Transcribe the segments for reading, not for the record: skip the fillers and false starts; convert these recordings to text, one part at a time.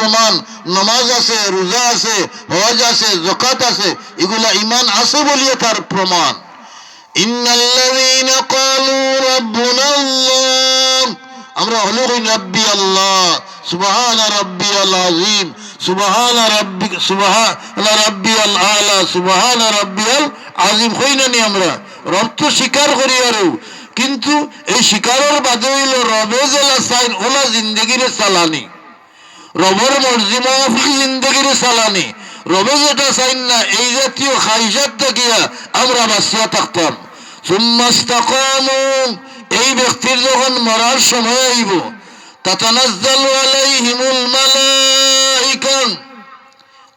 প্রমাণ নামাজ আছে, রোজা আছে, হজ আছে, যাকাত আছে, এগুলা ঈমান আছে বলিয়ে তার প্রমাণ। ইন্নাল্লাযীনা ক্বালু রাব্বুনা আল্লাহ, আমরা হলো কই রাব্বি আল্লাহ, সুবহানা রাব্বিয়াল আযীম, সুবহানা রাব্বিয়াল আলা, সুবহানা রাব্বিয়াল আযীম কই না নি আমরা? রব তো স্বীকার করি আরো, কিন্তু এই স্বীকারের বাদে হইল রবে জেলা চাইন ওলা জিন্দগিরে চালানি, রবর মর্জি মাফিক জিন্দগিরে চালানি। রবে যেটা চাইন না এই জাতীয় খাইশাত দেখিয়া আমরা বাঁচিয়া থাকতাম। সুম্মাস্তাকামু, এই ব্যক্তির যখন মরার সময় আইব, তাতানাজ্জালু আলাইহিমুল মালাইকা,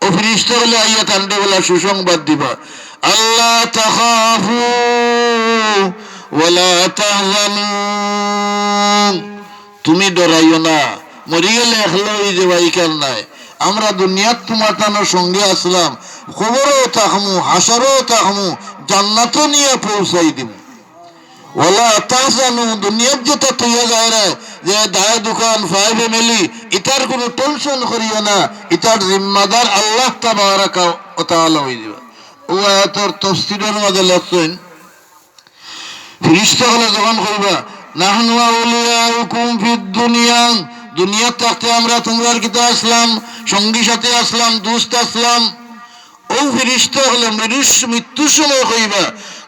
ও ফেরেশতাগুলো আইয়া তান্ডে বলা সুসংবাদ দিবা, আল্লাহ তাখাফু ওয়ালা তাহজানু, তুমি ডরাইও না, মরি গেলে একলা হয়ে যাবা ইকার নাই। আমরা দুনিয়াত তোমার তানোর সঙ্গে আসলাম, খবরও তাকমু, হাসারও তাকমু, জান্নাতও নিয়ে পৌঁছাই দিব। ওয়ালা তাহজানু, দুনিয়াত যেটা তুইয়া যায় রে, যে দায় দোকান ফাই ফ্যামিলি, ইটার কোনো টেনশন করিও না, ইটার জিম্মাদার আল্লাহ তাবারাকা ওয়া তাআলা হয়ে যাবে। ও আয়াতের তাফসীরের মধ্যে লেখছেন, ফেরেশতাগুলো যখন কইবা নাহনু আউলিয়াউকুম ফিদ দুনিয়া, দুনিয়াতে থাকতে আমরা তোমরার কিতা আসলাম, সঙ্গী সাথে আসলাম, দোস্ত আসলাম। ও ফেরেশতাগুলো মৃত্যুর সময় কইবা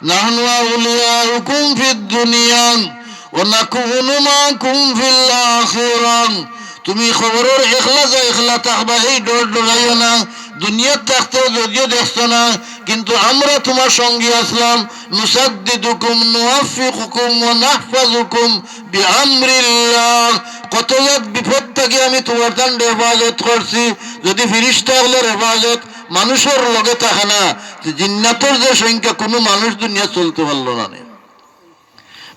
নাহনু আউলিয়াউকুম ফিদ দুনিয়া ওয়া নাকুনু মাকুম ফিল আখিরাহ, তুমি খবরের একলা যা একলা থাকবা, এই ডর ডরাইও না। দুনিয়ার থাকতেও যদিও দেখছো না, কিন্তু আমরা তোমার সঙ্গে আসলাম। নুসাদ্দিদুকুম নুওয়াফিকুকুম ওয়া নাহফাজুকুম বিআমরিল্লাহ, কত বিপদ থেকে আমি তোমার তান্ডে হেফাজত করছি। যদি ফেরেশতাগুলোর হেফাজত মানুষের লগে থাকে না, জিন্নাতের যে সংখ্যা, কোনো মানুষ দুনিয়া চলতে পারলো না।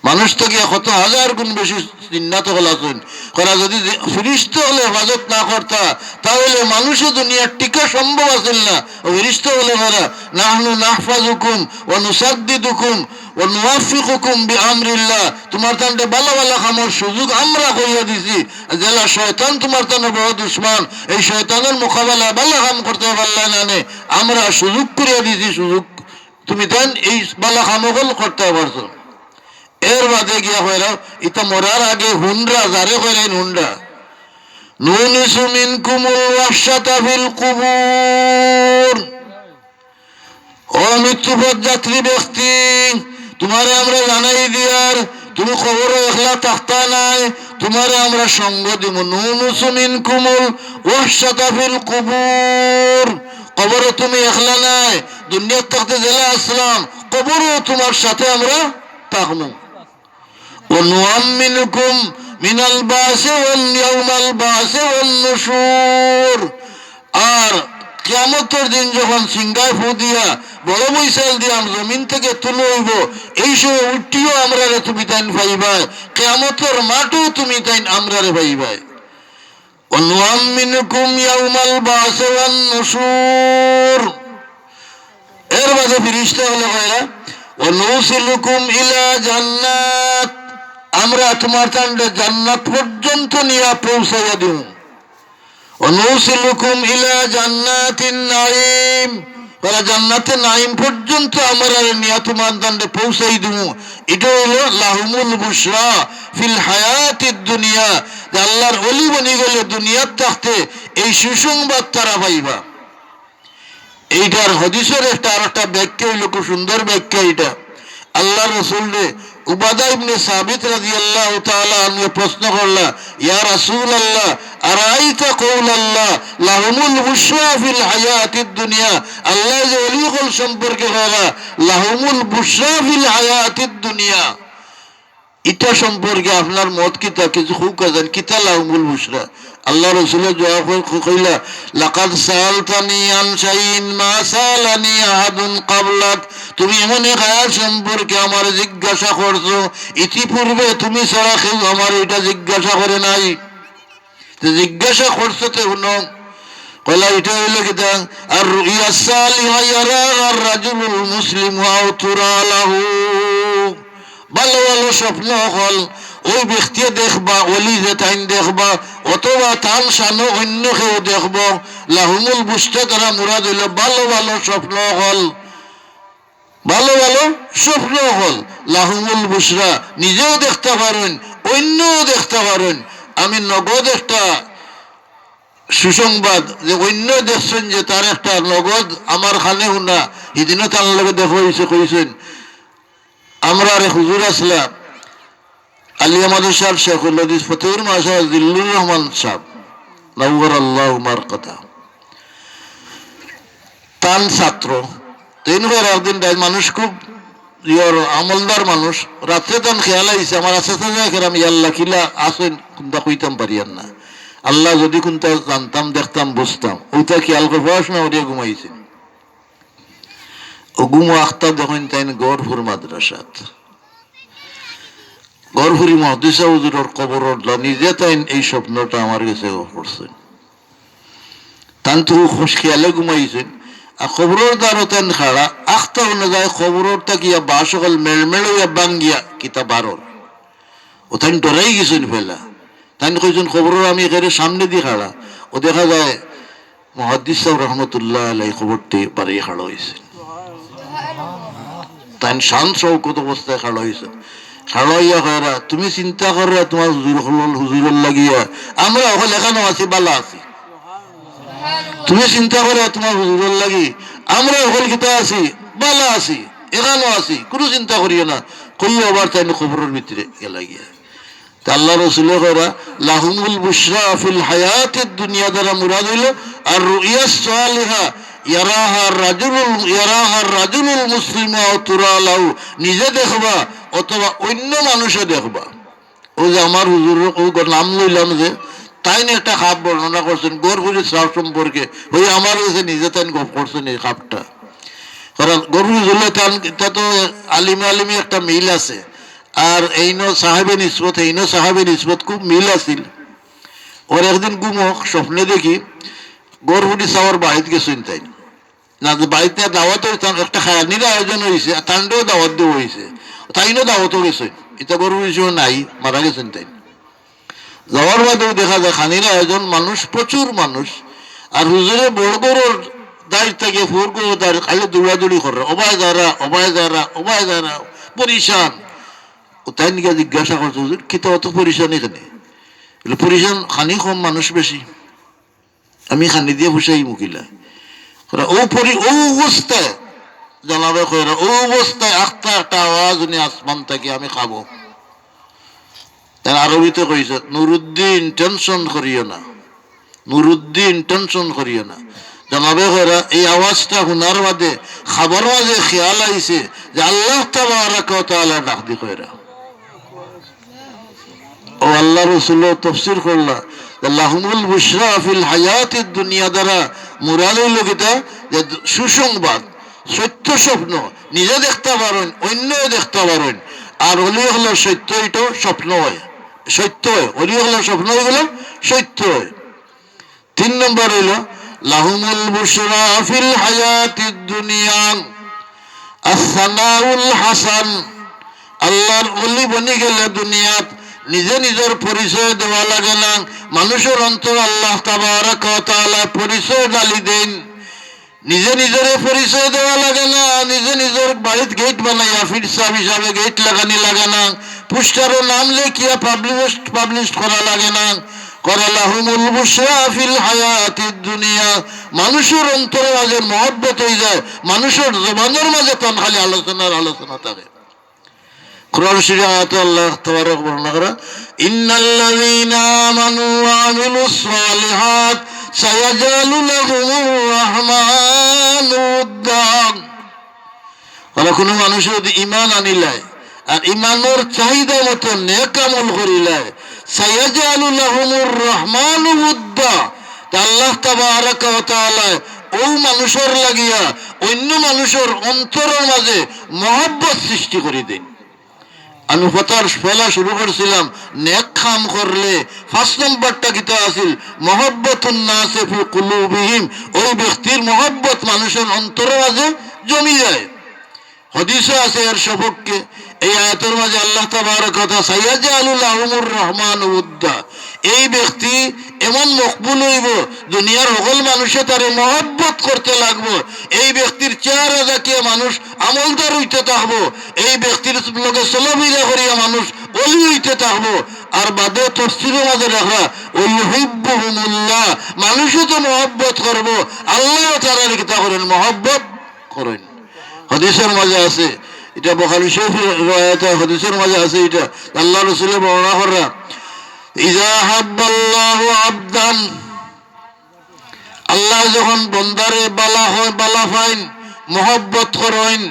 মানুষ থেকে কত হাজার গুণ বেশি জিন্নাত হলাছেন করা, যদি ফেরেশতা হলে হেফাজত না করতা তাহলে মানুষের দুনিয়ার টিকা সম্ভব আছিল না। ফেরেশতা হলে করা নাহনু নাহফাজুকুম ওয়া নুসাদ্দিদুকুম ওয়া নুওয়াফিকুকুম বিআমরিল্লাহ, তোমার তান্ডে ভালো ভালো কামর সুযোগ আমরা কইয়া দিছি। জেলা শয়তান তোমার তান্ডে বড় দুশ্মন, এই শয়তানের মোকাবেলা ভালো কাম করতে পারলে না, আমরা সুযোগ করিয়া দিছি, সুযোগ তুমি দেন এই ভালো কামগুল করতে পারছো। এর বাদে গিয়া কইরা ইতা মরার আগে হুন্ডা যারে কইরেন হুন্ডা, নুনিসু মিনকুমুল ওয়াহশাতা ফিল কুবুর, ও মৃত্যুপথ যাত্রী ব্যক্তি, তোমারে আমরা জানাই দিয়ার, তুমি কবরে একলা থাকতা নাই, তোমারে আমরা সঙ্গ দিব। নুনিসু মিনকুমুল ওয়াহশাতা ফিল কুবুর, কবরে তুমি একলা নাই, দুনিয়ার থাকতে জেলা আসলাম, কবরেও তোমার সাথে আমরা থাকবো। ونؤمنكم من الباس واليوم الباس والنشور, আর কিয়ামতের দিন যখন সিংহায় ফু দিয়া বড় বৈশাল দিয়া জমিন থেকে তুলে হইব, এই সময় উঠিও আমরা রে তুমি তাইন পাইবাই, কিয়ামতের মাঠেও তুমি তাইন আমরা রে পাইবাই। ونؤمنكم يوم الباس والنشور, এর বাদে ফেরেশতা হলো কয়রা ونوصلكم إلى جنات, আমরা তোমার তান্ডে জান্নাত পর্যন্ত নিয়ে পৌঁছাইয়া দিব। ونوصلكم إلى جنات النعيم, ওরা জান্নাতে নাইম পর্যন্ত আমরা নিয়ে তোমার তান্ডে পৌঁছাই দিব। এটা হলো লাহুমুল বুশরা ফিল হায়াতিদ দুনিয়া, যে আল্লাহর ওলি বনি গেলে দুনিয়ার থাকতে এই সুসংবাদ তারা পাইবা। এইটার হাদিসের একটা আর একটা ব্যাখ্যা হইল, খুব সুন্দর ব্যাখ্যা এটা। আল্লাহ রাসূল রে উবাদা ইবনে সাবিত রাদিয়াল্লাহু তাআলা আনহু প্রশ্ন করলা, ইয়া রাসূলুল্লাহ আরাইতা কওলাল্লাহ লাহুমুল বুশরা ফিল হায়াতিদ দুনিয়া, আল্লাহ যে ওলিগুল সম্পর্কে বলা লাহুমুল বুশরা ফিল হায়াতিদ দুনিয়া, এটা সম্পর্কে আপনার মত কিতা, কিছু খুব কাজান কিতা লাহুমুল বুশরা? আল্লাহ রাসূলের জবাব কইলা, লাকাদ সাআলতানি আন শাইইন মা সাআলানি আহাদুন ক্বাবলাক, তুমি এমন এক আয়াত সম্পর্কে আমার জিজ্ঞাসা করছো, ইতিপূর্বে তুমি ছাড়া কেউ আমার এটা জিজ্ঞাসা করে নাই। জিজ্ঞাসা করছো তো শুনো, কইলা এটা হইল কিতা, আর রুইয়া সালিহা ইয়ারা আর রাজুলুল মুসলিম ওয়া তুরা লাহু, ভালো ভালো স্বপ্ন হল ওই ব্যক্তি দেখবা, ওলি যে তাইন দেখবা, অথবা তার সানো অন্য কেউ দেখব। লাহুমুল বুসরা তারা মুরাদ হইল ভালো ভালো স্বপ্ন হল, ভালো ভালো স্বপ্ন হল। লাহুমুল বুসরা নিজেও দেখতে পারেন, অন্যও দেখতে পারেন। আমি নগদ একটা সুসংবাদ যে অন্য দেখছেন যে তার একটা নগদ আমার খানে হুনা সেদিনও তার লগে দেখা হয়েছে, কইছেন আমরা আরে হুজুর আসলাম আলিয়া মাদ্রাসার শেখুল হাদিস ফতেহুর মাশা জিল্লুর রহমান সাহেব নওয়ার আল্লাহ উমার কথা তান ছাত্র তিন করে একদিন মানুষ খুব ইয়র আমলদার মানুষ, রাত্রে তান খেয়াল আইছে আমার আছে আমি আল্লাহ কিলা আসেন কোনটা কইতাম পারিয়ান না, আল্লাহ যদি কোনটা জানতাম দেখতাম বুঝতাম, ওইটা খেয়াল করে পড়াশোনা করিয়া ঘুমাইছেন। ও গুমো আখতাব দেখেন তাই গড়ফুর মাদ্রাসাত, গড়ফুরি মহদিসা হুজুরের কবর নিজে তাই এই স্বপ্নটা আমার কাছে করছেন। তান তো খুশ খেয়ালে ঘুমাইছেন আর খবরের দ্বারা তেন খাড়া আখতা না যায় খবরের তাকিয়া বা সকল মেলমেড়িয়া বাঙ্গিয়া কিতা বারর ও তাই ডরাই গেছেন ফেলা। তাই কইছেন খবরের আমি এখানে সামনে দিয়ে খাড়া, ও দেখা যায় মুহাদ্দিস সাহেব রহমতুল্লাহ আলাই খবরটি বাড়িয়ে খাড়া হয়েছে। তাই শান শৌকত অবস্থায় খাড়া হয়েছে। খাড়া হইয়া খাড়া তুমি চিন্তা করে তোমার হুজুরের লাগিয়া আমরা হল এখানে আছি বালা আছি, তুমি চিন্তা করে তোমার হুজুরের লাগি আমরা হল কিতা আছি বালা আছি এখানেও আছি, কোনো চিন্তা করিও না। কইয়া আবার তাই খবরের ভিতরে গেলা গিয়া আল্লাহ রসুলের করা লাহুমুল বুশরা ফিল হায়াতিদ দুনিয়া দ্বারা মুরাদ হইল আর রুইয়া সালিহা ইয়ারাহার রাজুলুল মুসলিমা তুরা লাহু, নিজে দেখবা অথবা অন্য মানুষে দেখবা। ও যে আমার হুজুরের ও নাম লইলাম যে তাই না একটা খাপ বর্ণনা করছেন গরফুরি শ্রাপ সম্পর্কে, ওই আমার কাছে নিজে তাই গপ করছেন এই খাপটা। কারণ গরফুরি জুলে তা তো আলিমে আলিমে একটা মিল আছে, আর এইনো সাহেবের নিসবত এইনো সাহেবের নিসবত খুব মিল আছিল। ওর একদিন গুমক স্বপ্নে দেখি গরফুরি সাওয়ার বাড়িতে গেছেন তাই না, বাড়িতে দাওয়াত একটা খায়ানির আয়োজন হয়েছে, তান্ডেও দাওয়াত দেওয়া হয়েছে, তাইনও দাওয়াতও গেছেন। এটা গরফুরি নাই, মারা গেছেন তাই। যাওয়ার বাদেও দেখা যায় খানির আয়োজন, মানুষ প্রচুর মানুষ, আর হুজুরে বড় বড় দাঁড়িয়ে থাকে ফোর করে দাঁড়িয়ে খালি দৌড়াদৌড়ি করে অবায় যারা অবায় যারা অবায় যারা পরিশান। ও তাই নিয়ে জিজ্ঞাসা করছে হুজুর কিতা অত পরিশান এখানে? পরিশান খানি কম মানুষ বেশি, আমি খানি দিয়ে বসাই মুখিলা ও অবস্থায় জানাবে কইরা ও অবস্থায় আখতা একটা আওয়াজ উনি আসমান থেকে আমি খাবো। তার আরবিতে কইছে নুরুদ্দিন টেনশন করিও না, নুরুদ্দিন টেনশন করিও না। জানাবে কইরা এই আওয়াজটা শোনার বাদে খাবার মাঝে খেয়াল আইছে যে আল্লাহ তাবারাকা ওয়া তাআলা ডাক দি কইরা ও আল্লাহ রসুল তফসির করলা লাহুমুল বুশরা ফিল হায়াতিদ দুনিয়া দ্বারা মুরাদ হইল কিতা যে সুসংবাদ সত্য স্বপ্ন, নিজে দেখতে পারেন অন্যও দেখতে পারেন। আর অলি হলো সত্য, এটাও স্বপ্ন হয় সত্য হয়, অলি হলো স্বপ্ন হয়ে গেল সত্য হয়। 3 নম্বর হইল লাহুমুল বুশরা ফিল হায়াতিদ দুনিয়া আসসানাউল হাসান, আল্লাহর অলি বনি গেলে দুনিয়াত নিজে নিজের পরিচয় দেওয়া লাগে না, মানুষের অন্তর আল্লাহ তাবারাকা ওয়া তাআলা পরিচয় ডালি দেন। নিজে নিজের পরিচয় দেওয়া লাগে না, নিজে নিজের বাড়িতে গেট বানাইয়া ফিরসাব হিসাবে গেট লাগানি লাগে না, পোস্টারও নাম লেখিয়া পাবলিশ করা লাগে না। লাহুমুল বুশরা ফিল হায়াতিদ দুনিয়া, মানুষের অন্তরে মাঝে মহব্বত হয়ে যায়, মানুষের জবানের মাঝে তান খালি আলোচনা থাকে। কুরআন শরীফে আয়াতে আল্লাহ তাবারক বর্ণনা করা ইন্নাল্লাযীনা আমানু ওয়া আমিলুস সালিহাত সায়াজআলু লাহুমুর রাহমানু উদ্দা। কোনো মানুষ যদি ঈমান আনিলায় আর ঈমানের চাহিদা মতো নেক আমল করিলায় সায়াজআলু লাহুমুর রাহমানু উদ্দা, আল্লাহ তাবারক ওয়া তাআলা ও মানুষের লাগিয়া অন্য মানুষের অন্তরের মাঝে মহব্বত সৃষ্টি করে দেন। আমি কথার ফেলা শুরু করছিলাম নেক কাম করলে 5 নম্বরটা কিতা আছিল মহব্বতুন নাসি ফি কুলুবিহিম, ওই ব্যক্তির মহব্বত মানুষের অন্তরে মাঝে জমি যায়। হাদিসে আছে এর সপক্ষে এই আয়াতের মাঝে আল্লাহ তাবারক ওয়া তাআলা সাইয়াজআলু লাহুমুর রহমানু উদ্দা, এই ব্যক্তি এমন মকবুল হইব দুনিয়ার সকল মানুষে তারে মহব্বত করতে লাগবো। এই ব্যক্তির চেহারা দেখিয়ে মানুষ আমলদার হইতে থাকবো, এই ব্যক্তির লোকে চলাফেরা করিয়া মানুষ অলি হইতে থাকবো। আর বাদে তফসিরের মাঝে দেখা ওই ইউহিব্বুহুমুল্লাহ, মানুষও তো মহব্বত করবো, আল্লাহ তাআলা কিতা করেন মহব্বত করেন। হাদিসের মাঝে আছে, এটা বুখারী শরীফের riwayat, হাদিসের মাঝে আছে, এটা আল্লাহ রাসূল বর্ণনা করা, ইজা হাব্বাল্লাহু আবদান, আল্লাহ যখন বন্দারে বালা হয় বালা ফাইন মহব্বত করেন।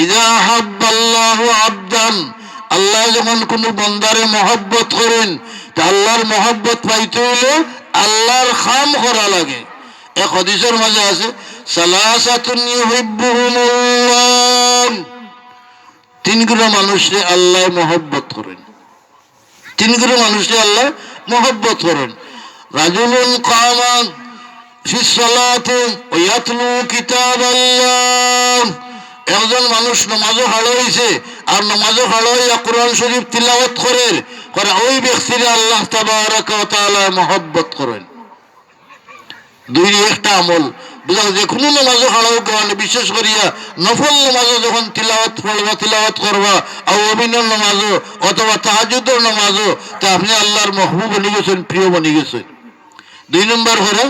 ইজা হাব্বাল্লাহু আবদান, আল্লাহ যখন কোন বন্দারে মহব্বত করেন, তা আল্লাহর মহব্বত পাইতে হইলে আল্লাহর খাম করা লাগে। এক হাদিসের মাঝে আছে সালাসাতুন ইউহিব্বুহুমুল্লাহ, তিন গুলো মানুষে আল্লাহ মহব্বত করেন, তিন গুলো মানুষে আল্লাহ মহব্বত করেন। রাজুলুন কামা ফিস সালাতি ওয়া ইয়াতলু কিতাবাল্লাহ, একজন মানুষ নামাজও হাড় হইছে আর নামাজও হাড় হইয়া কোরআন শরীফ তিলাওয়াত করে, ওই ব্যক্তিরে আল্লাহ তাবারক ওয়া তাআলা মহব্বত করেন। দুই একটা আমল বুঝা, যে কোনো নামাজও হাড়াও কারণে বিশেষ করিয়া নফল নামাজও যখন তিলাওয়াত পড়বা তিলাওয়াত করবা, আর অভিনয় নামাজও অথবা তাহাজ্জুদের নামাজও, তা আপনি আল্লাহর মাহবুব বনে গেছেন, প্রিয় বনে গেছেন। দুই নম্বর হলো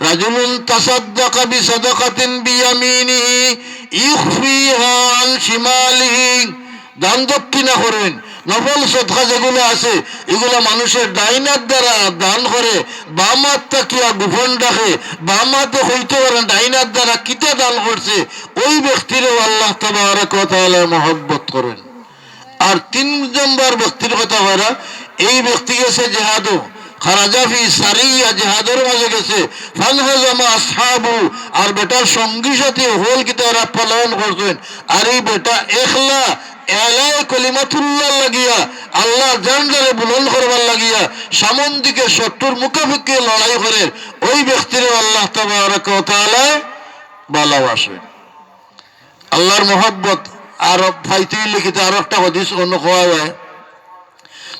রাজুলুন তাসাদ্দাকা বিসাদাকাতিন বিয়ামিনিহি ইখফিহা আন শিমালিহি, দান দক্ষিণা করেন। নফল সদকা যেগুলো আছে এগুলো মানুষের ডাইনার দ্বারা দান করে, বাম হাত তাকিয়া গোপন রাখে, বাম হাতে হইতে পারেন ডাইনার দ্বারা কিতা দান করছে, ওই ব্যক্তিরও আল্লাহ তাবারক ওয়া তাআলা মহব্বত করেন। আর তিন নম্বর ব্যক্তির কথা হয়, এই ব্যক্তি গেছে জেহাদও, খারাজা ফি সারিয়া, জেহাদের মাঝে গেছে, ফানহাজামা আসহাবু, আর বেটার সঙ্গী সাথী হোল কিতা ওরা পালন করছেন, আর এই বেটা একলা এলায় কলিমাতুল্লাহ লাগিয়া আল্লাহ জানদারে বুলন্দ করবার লাগিয়া সামন দিকে শত্রুর মুখাপেক্ষি লড়াই করে, ওই ব্যক্তির আল্লাহ তাবারক ওয়া তাআলা ভালোবাসেন। আল্লাহর মহব্বত আর ফাইতে লিখিত আর একটা হাদিস অন্য কোয়া হয়,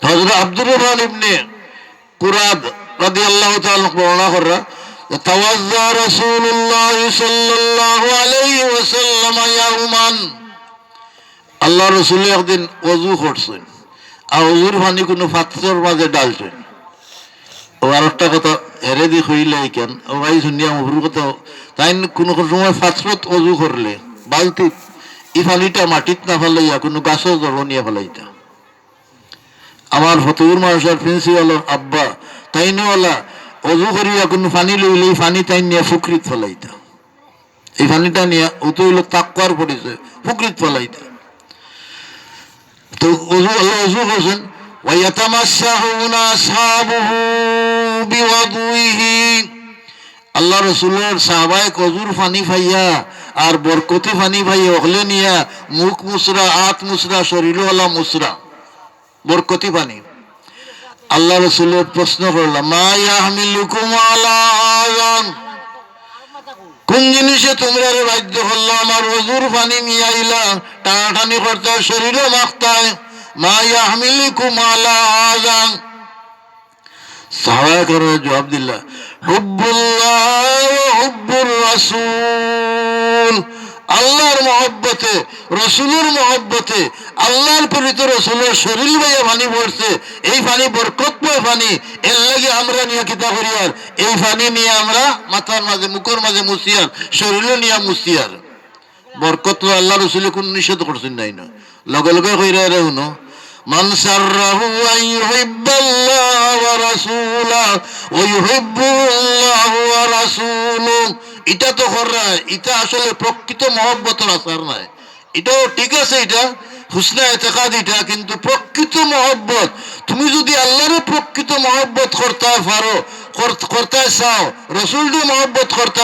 হযরত আব্দুর রহমান ইবনে কুরাদ রাদিয়াল্লাহু তাআলা বর্ণনা করা, তাওয়াজ্জা রাসূলুল্লাহ সাল্লাল্লাহু আলাইহি ওয়াসাল্লাম ইয়াউমান, আল্লাহ রসুল একদিন অজু করছেন, আর অজুর পানি কোনো পাত্রের মাঝে ডালছেন। ও আর একটা কথা হেরে দি হইলে কেন ও ভাই শুনিয়া মহুর কথা, তাই কোনো সময় পাত্রত অজু করলে বালতি এই পানিটা মাটিত না ফেলাইয়া কোনো গাছও জল নিয়ে ফেলাইতা। আমার ফতুর মানুষের প্রিন্সিপালের আব্বা তাই নেওয়ালা অজু করিয়া কোনো পানি লইলে এই পানি তাই নিয়ে ফুকরিত ফেলাইতা, এই পানিটা নিয়ে ও তো হইল তাকুয়ার পড়েছে, ফুকরিত ফেলাইতা। তো অজু আল্লাহ অজু করছেন, ওয়ায়াতামাসসাহুনা আসহাবুহু বিওয়াদুইহি, আল্লাহ রাসূলের সাহাবায়ে অজুর পানি পাইয়া আর বরকতি পানি পাইয়া ওগলে নিয়া মুখ মুসরা, হাত মুসরা, শরীরওয়ালা মুসরা, বরকতি পানি। আল্লাহ রাসূলের প্রশ্ন করলাম, মা ইয়াহমিলুকুম আলা হাযা, কোন জিনিসে তোমরা বাধ্য করলো আমার অজুর পানি নিয়ে আইলা টানাটানি করতে, শরীরে মাখতায়, মা ইয়াহমিলুকুম আলা হাযা, সাহাবায়ে কেরাম জবাব দিলা, হুব্বুল্লাহ ওয়া হুব্বুর রাসূল, আল্লাহর মহব্বতে, রসুলের মহব্বতে, আল্লাহর প্রেরিত রসুলের শরীর ভাইয়া পানি পড়ছে, এই পানি বরকতময় পানি, এর লাগে আমরা নিয়ে কিতা করি, আর এই পানি নিয়ে আমরা মাথার মাঝে মুখের মাঝে মুছিয়ার, শরীরে নিয়ে মুছিয়ার বরকত। আল্লাহ রসুলে কোন নিষেধ করছেন নাই না, লগে লগে কইরা রে হুনো, মান সাররাহু আন ইউহিব্বাল্লাহ ওয়া রাসূলাহু ওয়া ইউহিব্বুল্লাহু ওয়া রাসূলুহু, এটা তো করা, এটা আসলে প্রকৃত মহব্বতের আসার নাই। এটাও ঠিক আছে, এটা হুসনে এতেকাদ, এটা কিন্তু প্রকৃত মহব্বত। তুমি যদি আল্লাহরে প্রকৃত মহব্বত করতে পারো, করতে চাও, রসুলকে মহব্বত করতে